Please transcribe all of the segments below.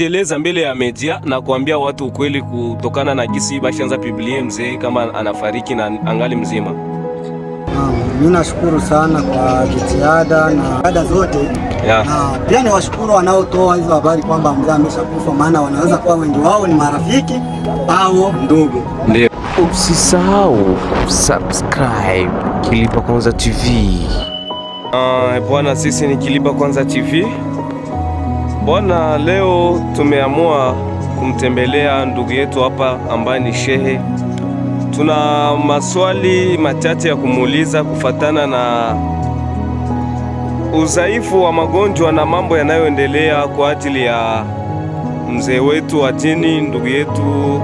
Jeleza mbele ya media na kuambia watu ukweli kutokana na gisi bashanza Biblia mzee kama anafariki na angali mzima. Mimi nashukuru sana kwa jitihada na ada zote na pia ni washukuru wanaotoa hizo habari kwamba mzee ameshakufa, maana wanaweza kuwa wengi wao ni marafiki au ndugu. Ndio. Usisahau subscribe Kilipa Kwanza TV. Bwana, sisi ni Kilipa Kwanza TV. Bwana, leo tumeamua kumtembelea ndugu yetu hapa ambaye ni shehe. Tuna maswali machache ya kumuuliza kufatana na udhaifu wa magonjwa na mambo yanayoendelea kwa ajili ya mzee wetu wa dini, ndugu yetu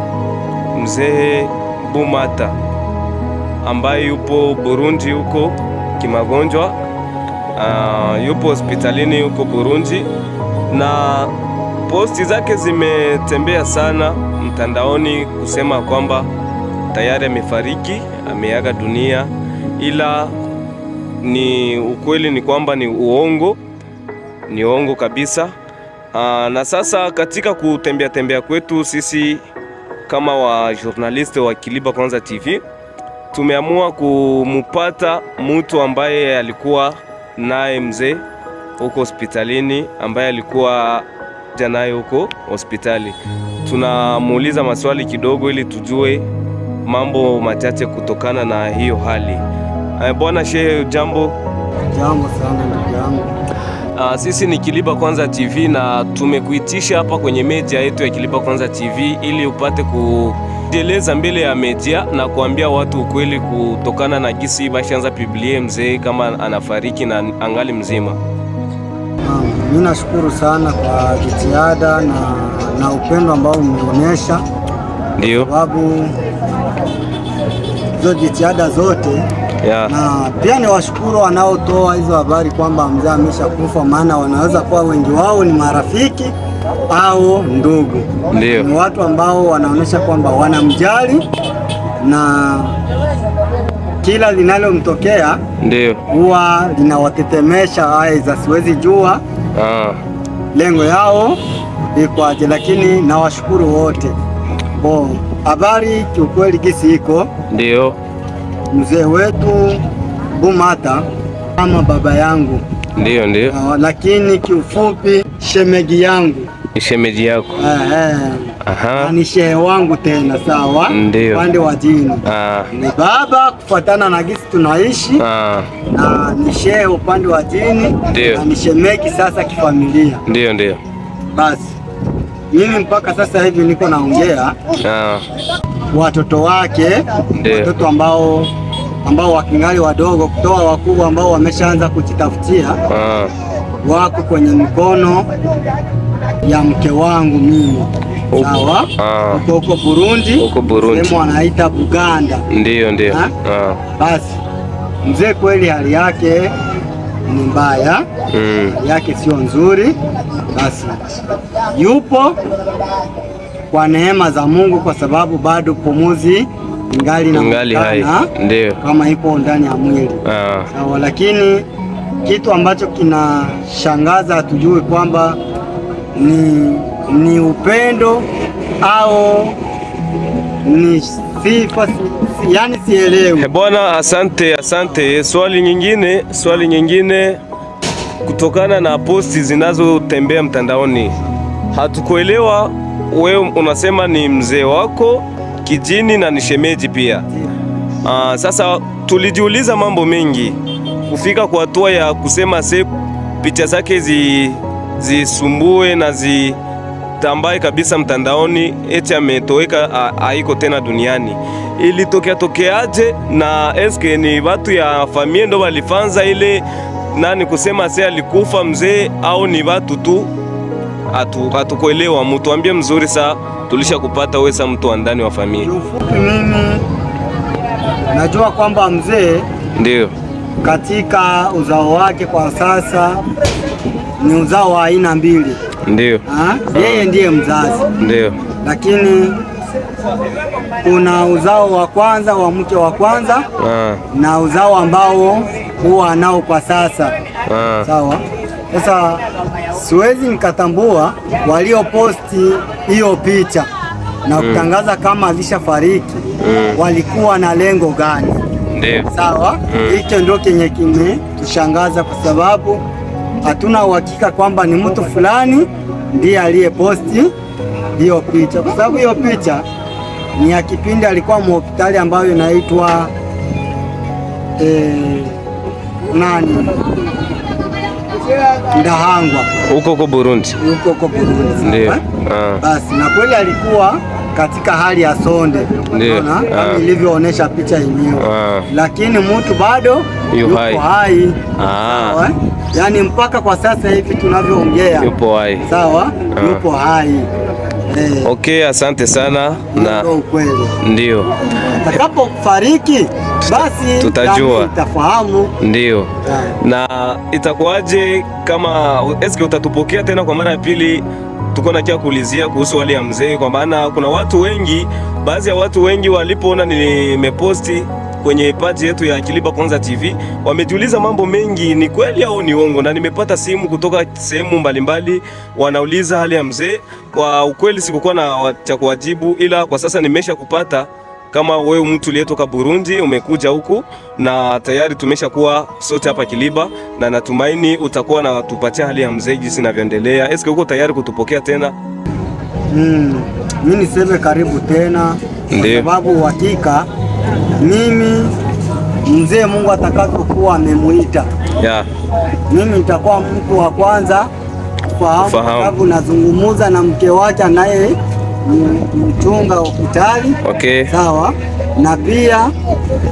mzee Bumata ambaye yupo Burundi huko kimagonjwa. Yupo hospitalini huko Burundi na posti zake zimetembea sana mtandaoni kusema kwamba tayari amefariki, ameaga dunia, ila ni ukweli ni kwamba ni uongo kabisa. Na sasa katika kutembea kwetu sisi kama wa journaliste wa Kilipa Kwanza TV tumeamua kumupata mtu ambaye alikuwa naye mzee huko hospitalini, ambaye alikuwa janaye huko hospitali. Tunamuuliza maswali kidogo ili tujue mambo machache kutokana na hiyo hali. Bwana Shehe, jambo. Jambo sana ndugu yangu. Sisi ni Kilipa Kwanza TV na tumekuitisha hapa kwenye media yetu ya Kilipa Kwanza TV ili upate kujeleza mbele ya media na kuambia watu ukweli kutokana na gisi bashanza Biblia mzee kama anafariki na angali mzima. Mimi nashukuru sana kwa jitihada na upendo ambao umeonyesha. Ndio. Sababu hizo jitihada zote na pia ni washukuru wanaotoa hizo habari kwamba mzee ameshakufa, maana wanaweza kuwa wengi wao ni marafiki au ndugu. Ndio. Ni watu ambao wanaonyesha kwamba wanamjali na kila linalomtokea ndio huwa linawatetemesha, aidha siwezi jua lengo yao ikwaje, lakini nawashukuru wote. Habari kiukweli gisi iko ndio mzee wetu Bumata kama baba yangu ndio, lakini kiufupi shemeji yangu. Shemeji yako? Ni shehe wangu tena, sawa, upande wa dini ni baba kufuatana na gisi tunaishi na ni shehe upande wa dini na ni shemeji sasa kifamilia. Ndio. Basi mimi mpaka sasa hivi niko naongea watoto wake, watoto ambao wakingali wadogo kutoa wakubwa ambao wameshaanza kujitafutia wako kwenye mikono ya mke wangu mimi, sawa, huko Burundi, sehemu wanaita Buganda. Ndio. Basi mzee kweli hali yake ni mbaya, hali yake sio nzuri. Basi yupo kwa neema za Mungu, kwa sababu bado pumuzi ingali hai, ndio kama ipo ndani ya mwili sawa, lakini kitu ambacho kinashangaza hatujui kwamba ni upendo au ni sifa, yani sielewi. Bwana, asante. Swali nyingine kutokana na posti zinazotembea mtandaoni, hatukuelewa wewe unasema ni mzee wako kijini na ni shemeji pia. Sasa tulijiuliza mambo mengi kufika kwa hatua ya kusema picha zake zisumbue na zitambae kabisa mtandaoni, eti ametoweka, haiko tena duniani. Ilitokeaje na eske ni watu ya familia ndo walifanza ile nani kusema alikufa mzee, au ni watu tu? Hatukuelewa. Mtuambie mzuri, saa tulisha kupata wewe mtu wa ndani wa familia. Mimi najua kwamba mzee ndio katika uzao wake kwa sasa ni uzao wa aina mbili. Ndio. Yeye ndiye mzazi. Ndio. Lakini kuna uzao wa kwanza wa mke wa kwanza na uzao ambao huwa nao kwa sasa. Sawa. Sasa siwezi nikatambua walioposti hiyo picha na kutangaza kama alishafariki walikuwa na lengo gani. Ndio. Sawa, hicho ndio kenye kimetushangaza kwa sababu hatuna uhakika kwamba ni mtu fulani ndiye aliyeposti hiyo picha, kwa sababu hiyo picha ni ya kipindi alikuwa hospitali ambayo inaitwa Ndahangwa huko Burundi. Huko Burundi. Ndio. Basi na kweli alikuwa katika hali ya sonde, unaona kama ilivyoonyesha picha yenyewe, lakini mtu bado yupo hai. Sawa, yani mpaka kwa sasa hivi tunavyoongea yupo hai. Sawa, yupo hai. Okay, asante sana. Na ukweli ndio atakapofariki basi tutajua, tutafahamu. Ndio. Na itakuwaje kama eske utatupokea tena kwa mara ya pili? Tuko na kia kuulizia kuhusu hali ya mzee, kwa maana kuna watu wengi, baadhi ya watu wengi walipoona nimeposti kwenye page yetu ya Kiliba Kwanza TV wamejiuliza mambo mengi, ni kweli au ni uongo, na nimepata simu kutoka sehemu mbalimbali wanauliza hali ya mzee. Kwa ukweli sikukuwa na cha kuwajibu, ila kwa sasa nimesha kupata. Kama wewe mtu uliyetoka Burundi umekuja huku na tayari tumeshakuwa sote hapa Kiliba, na natumaini utakuwa na tupatia hali ya mzee jinsi inavyoendelea. Eske uko tayari kutupokea tena? Mimi niseme karibu tena. Kwa sababu hakika mimi mzee Mungu atakapokuwa amemuita, mimi nitakuwa mtu wa kwanza kufahamu, kwa sababu nazungumuza na mke wake naye mchunga hospitali. Okay. Sawa, na pia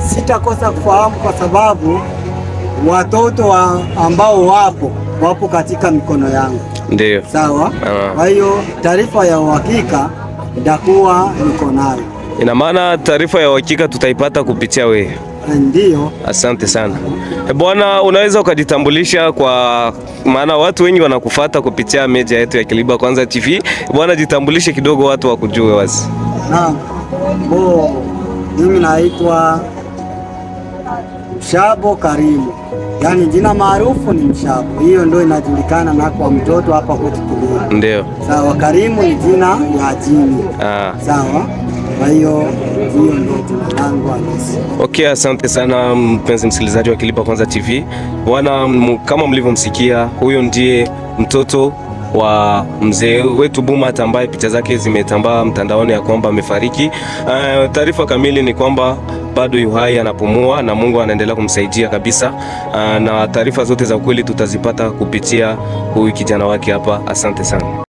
sitakosa kufahamu kwa sababu watoto ambao wapo katika mikono yangu. Ndio. Sawa. Kwa hiyo taarifa ya uhakika itakuwa niko nayo. Ina maana taarifa ya uhakika tutaipata kupitia wewe? Ndio. Asante sana. Bwana, unaweza ukajitambulisha, kwa maana watu wengi wanakufuata kupitia media yetu ya Kiliba Kwanza TV. Bwana, jitambulishe kidogo watu wakujue wazi. Naam. Mimi naitwa Mshabo Karimu. Yaani jina maarufu ni Mshabo. Hiyo ndio inajulikana na kwa mtoto hapa kwetu Kiliba. Ndio. Sawa, Karimu ni jina ya jini. Sawa. Kwa hiyo ndio jina langu halisi. Okay, asante sana mpenzi msikilizaji wa Kiliba Kwanza TV. Bwana, kama mlivyomsikia, huyo ndiye mtoto wa mzee wetu Bumata ambaye picha zake zimetambaa mtandaoni ya kwamba amefariki. Taarifa kamili ni kwamba bado yuhai, anapumua na Mungu anaendelea kumsaidia kabisa. Na taarifa zote za ukweli tutazipata kupitia huyu kijana wake hapa. Asante sana.